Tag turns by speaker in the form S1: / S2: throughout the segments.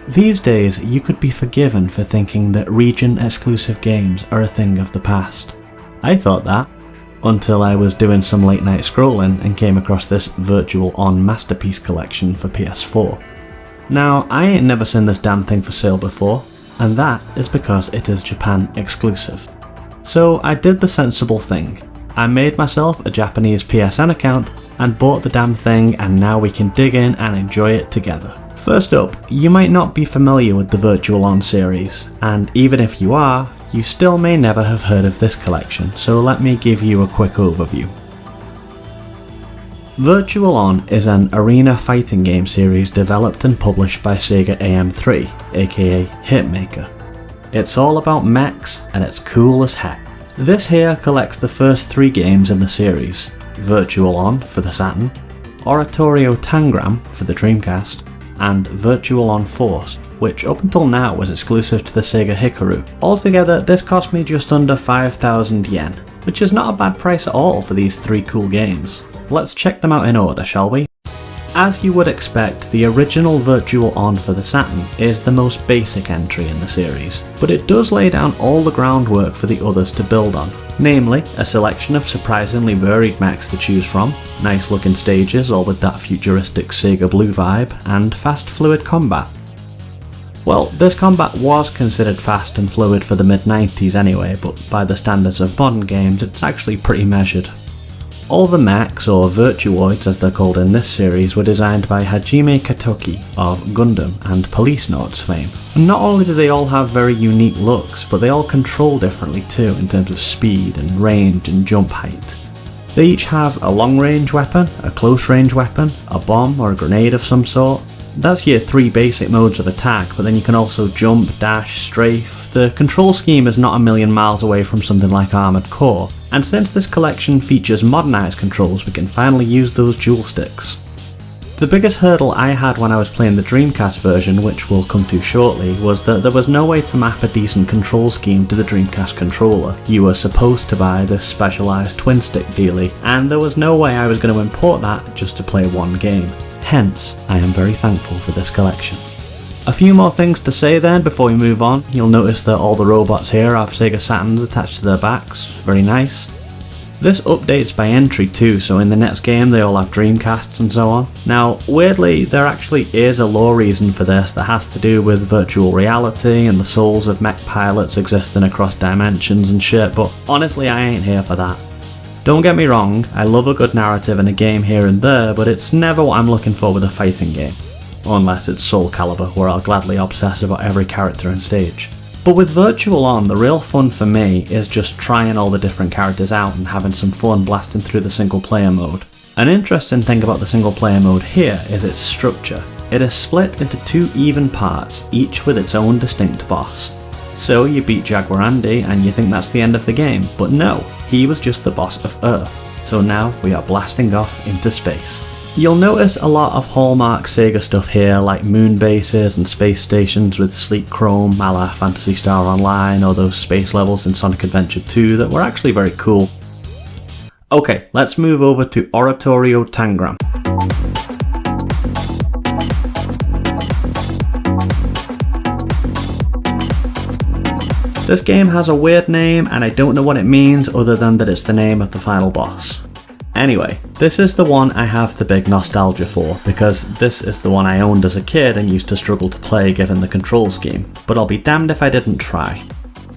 S1: These days, you could be forgiven for thinking that region-exclusive games are a thing of the past. I thought that, until I was doing some late night scrolling and came across this Virtual On Masterpiece collection for PS4. Now, I ain't never seen this damn thing for sale before, and that is because it is Japan exclusive. So I did the sensible thing. I made myself a Japanese PSN account and bought the damn thing, and now we can dig in and enjoy it together. First up, you might not be familiar with the Virtual On series, and even if you are, you still may never have heard of this collection, so let me give you a quick overview. Virtual On is an arena fighting game series developed and published by Sega AM3, aka Hitmaker. It's all about mechs and it's cool as heck. This here collects the first 3 games in the series, Virtual On for the Saturn, Oratorio Tangram for the Dreamcast, and Virtual On Force, which up until now was exclusive to the Sega Hikaru. Altogether, this cost me just under 5,000 yen, which is not a bad price at all for these 3 cool games. Let's check them out in order, shall we? As you would expect, the original Virtual On for the Saturn is the most basic entry in the series, but it does lay down all the groundwork for the others to build on. Namely, a selection of surprisingly varied mechs to choose from, nice looking stages all with that futuristic Sega Blue vibe, and fast fluid combat. Well, this combat was considered fast and fluid for the mid-90s anyway, but by the standards of modern games it's actually pretty measured. All the mechs, or Virtuoids as they're called in this series, were designed by Hajime Katoki of Gundam and Police Notes fame. And not only do they all have very unique looks, but they all control differently too in terms of speed and range and jump height. They each have a long range weapon, a close range weapon, a bomb or a grenade of some sort. That's your 3 basic modes of attack, but then you can also jump, dash, strafe. The control scheme is not a million miles away from something like Armored Core, and since this collection features modernised controls, we can finally use those dual sticks. The biggest hurdle I had when I was playing the Dreamcast version, which we'll come to shortly, was that there was no way to map a decent control scheme to the Dreamcast controller. You were supposed to buy this specialised twin stick dealie, and there was no way I was going to import that just to play one game. Hence, I am very thankful for this collection. A few more things to say then before we move on. You'll notice that all the robots here have Sega Saturns attached to their backs, very nice. This updates by entry too, so in the next game they all have Dreamcasts and so on. Now, weirdly, there actually is a lore reason for this that has to do with virtual reality and the souls of mech pilots existing across dimensions and shit, but honestly I ain't here for that. Don't get me wrong, I love a good narrative in a game here and there, but it's never what I'm looking for with a fighting game. Unless it's Soul Calibur, where I'll gladly obsess about every character and stage. But with Virtual On, the real fun for me is just trying all the different characters out and having some fun blasting through the single player mode. An interesting thing about the single player mode here is its structure. It is split into 2 even parts, each with its own distinct boss. So you beat Jaguar Andy and you think that's the end of the game, but no, he was just the boss of Earth. So now we are blasting off into space. You'll notice a lot of hallmark Sega stuff here, like moon bases and space stations with sleek chrome a la Phantasy Star Online or those space levels in Sonic Adventure 2 that were actually very cool. Okay, let's move over to Oratorio Tangram. This game has a weird name and I don't know what it means other than that it's the name of the final boss. Anyway, this is the one I have the big nostalgia for, because this is the one I owned as a kid and used to struggle to play given the control scheme, but I'll be damned if I didn't try.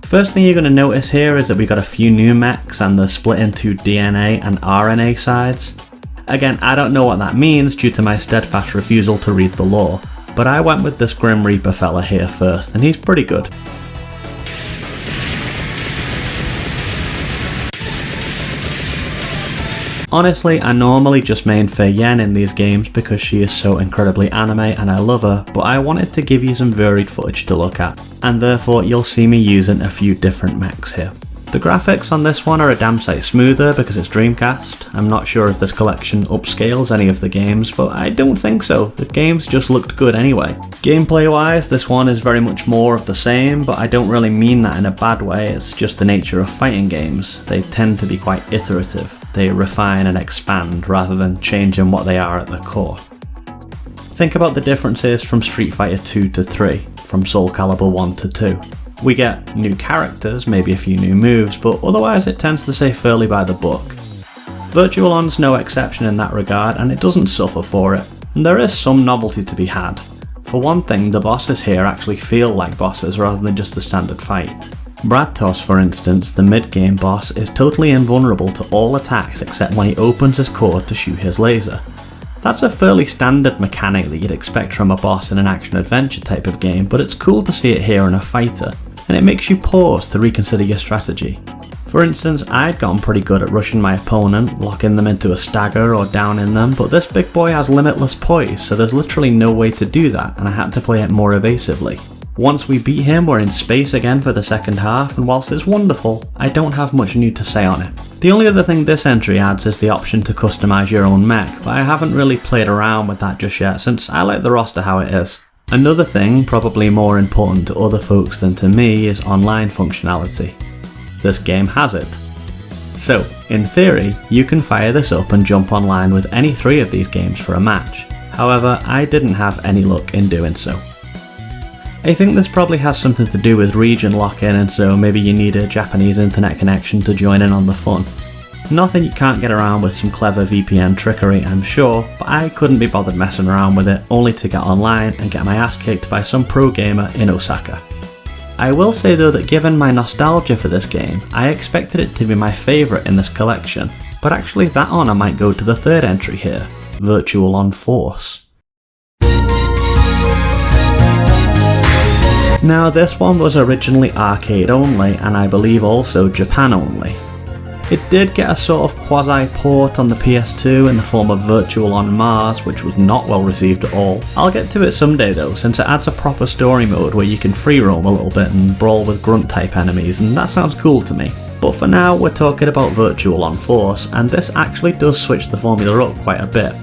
S1: First thing you're going to notice here is that we got a few new mechs and they're split into DNA and RNA sides. Again, I don't know what that means due to my steadfast refusal to read the lore, but I went with this Grim Reaper fella here first and he's pretty good. Honestly, I normally just main Fei Yen in these games because she is so incredibly anime and I love her, but I wanted to give you some varied footage to look at, and therefore you'll see me using a few different mechs here. The graphics on this one are a damn sight smoother because it's Dreamcast. I'm not sure if this collection upscales any of the games, but I don't think so. The games just looked good anyway. Gameplay wise, this one is very much more of the same, but I don't really mean that in a bad way, it's just the nature of fighting games. They tend to be quite iterative. They refine and expand rather than changing what they are at their core. Think about the differences from Street Fighter 2 to 3, from Soul Calibur 1 to 2. We get new characters, maybe a few new moves, but otherwise it tends to stay fairly by the book. Virtual On's no exception in that regard, and it doesn't suffer for it. And there is some novelty to be had. For one thing, the bosses here actually feel like bosses rather than just a standard fight. Bradtos, for instance, the mid-game boss, is totally invulnerable to all attacks except when he opens his core to shoot his laser. That's a fairly standard mechanic that you'd expect from a boss in an action-adventure type of game, but it's cool to see it here in a fighter, and it makes you pause to reconsider your strategy. For instance, I'd gotten pretty good at rushing my opponent, locking them into a stagger or downing them, but this big boy has limitless poise, so there's literally no way to do that, and I had to play it more evasively. Once we beat him, we're in space again for the second half, and whilst it's wonderful, I don't have much new to say on it. The only other thing this entry adds is the option to customise your own mech, but I haven't really played around with that just yet since I like the roster how it is. Another thing, probably more important to other folks than to me, is online functionality. This game has it. So, in theory, you can fire this up and jump online with any 3 of these games for a match. However, I didn't have any luck in doing so. I think this probably has something to do with region lock-in, and so maybe you need a Japanese internet connection to join in on the fun. Nothing you can't get around with some clever VPN trickery, I'm sure, but I couldn't be bothered messing around with it only to get online and get my ass kicked by some pro gamer in Osaka. I will say though that given my nostalgia for this game, I expected it to be my favourite in this collection, but actually that honour might go to the third entry here, Virtual On Force. Now this one was originally arcade only, and I believe also Japan only. It did get a sort of quasi-port on the PS2 in the form of Virtual on Mars, which was not well received at all. I'll get to it someday though, since it adds a proper story mode where you can free roam a little bit and brawl with grunt type enemies, and that sounds cool to me. But for now we're talking about Virtual on Force, and this actually does switch the formula up quite a bit.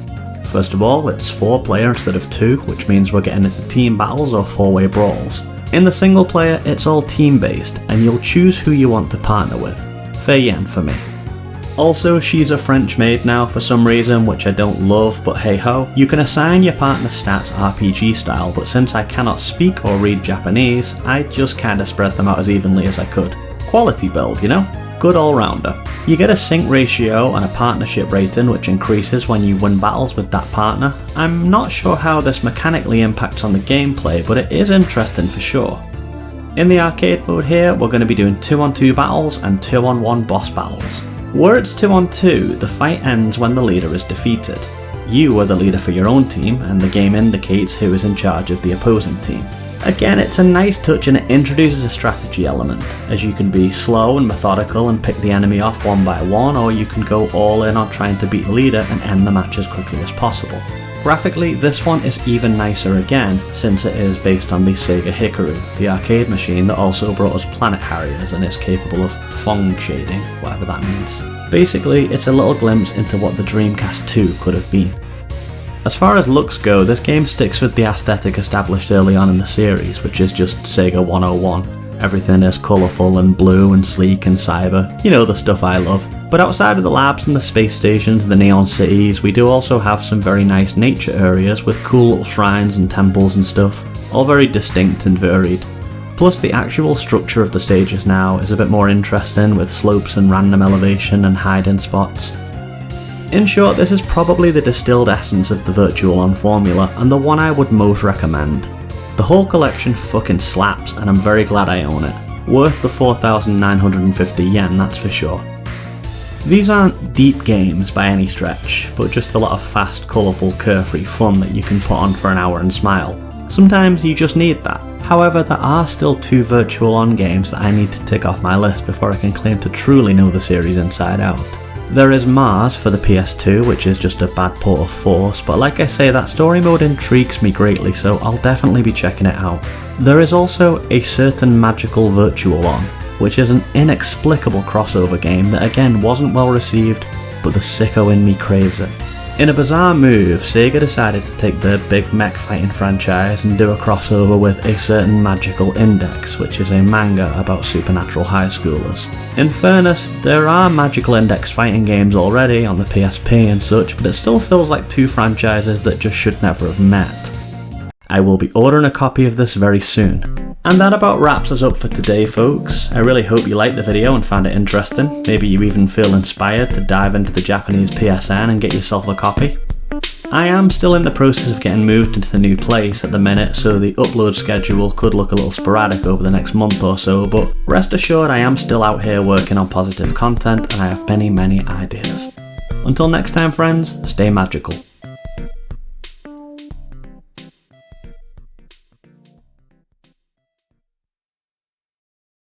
S1: First of all, it's 4 player instead of 2, which means we're getting into team battles or 4-way brawls. In the single player, it's all team based, and you'll choose who you want to partner with. Fair yen for me. Also, she's a French maid now for some reason, which I don't love, but hey ho. You can assign your partner's stats RPG style, but since I cannot speak or read Japanese, I just kinda spread them out as evenly as I could. Quality build, you know? Good all-rounder. You get a sync ratio and a partnership rating which increases when you win battles with that partner. I'm not sure how this mechanically impacts on the gameplay, but it is interesting for sure. In the arcade mode here, we're going to be doing 2-on-2 battles and 2-on-1 boss battles. Where it's 2-on-2, the fight ends when the leader is defeated. You are the leader for your own team, and the game indicates who is in charge of the opposing team. Again, it's a nice touch and it introduces a strategy element, as you can be slow and methodical and pick the enemy off one by one, or you can go all in on trying to beat the leader and end the match as quickly as possible. Graphically, this one is even nicer again, since it is based on the Sega Hikaru, the arcade machine that also brought us Planet Harriers and is capable of Fong shading, whatever that means. Basically, it's a little glimpse into what the Dreamcast 2 could have been. As far as looks go, this game sticks with the aesthetic established early on in the series, which is just Sega 101. Everything is colourful and blue and sleek and cyber, you know, the stuff I love. But outside of the labs and the space stations, the neon cities, we do also have some very nice nature areas with cool little shrines and temples and stuff, all very distinct and varied. Plus the actual structure of the stages now is a bit more interesting, with slopes and random elevation and hiding spots. In short, this is probably the distilled essence of the Virtual On formula, and the one I would most recommend. The whole collection fucking slaps, and I'm very glad I own it. Worth the 4,950 yen, that's for sure. These aren't deep games by any stretch, but just a lot of fast, colourful, carefree fun that you can put on for an hour and smile. Sometimes you just need that. However, there are still 2 Virtual On games that I need to tick off my list before I can claim to truly know the series inside out. There is Mars for the PS2, which is just a bad port of Force, but like I say, that story mode intrigues me greatly, so I'll definitely be checking it out. There is also A Certain Magical Virtual On, which is an inexplicable crossover game that again wasn't well received, but the sicko in me craves it. In a bizarre move, Sega decided to take their big mech fighting franchise and do a crossover with A Certain Magical Index, which is a manga about supernatural high schoolers. In fairness, there are Magical Index fighting games already on the PSP and such, but it still feels like two franchises that just should never have met. I will be ordering a copy of this very soon. And that about wraps us up for today, folks. I really hope you liked the video and found it interesting. Maybe you even feel inspired to dive into the Japanese PSN and get yourself a copy. I am still in the process of getting moved into the new place at the minute, so the upload schedule could look a little sporadic over the next month or so, but rest assured I am still out here working on positive content and I have many ideas. Until next time, friends, stay magical.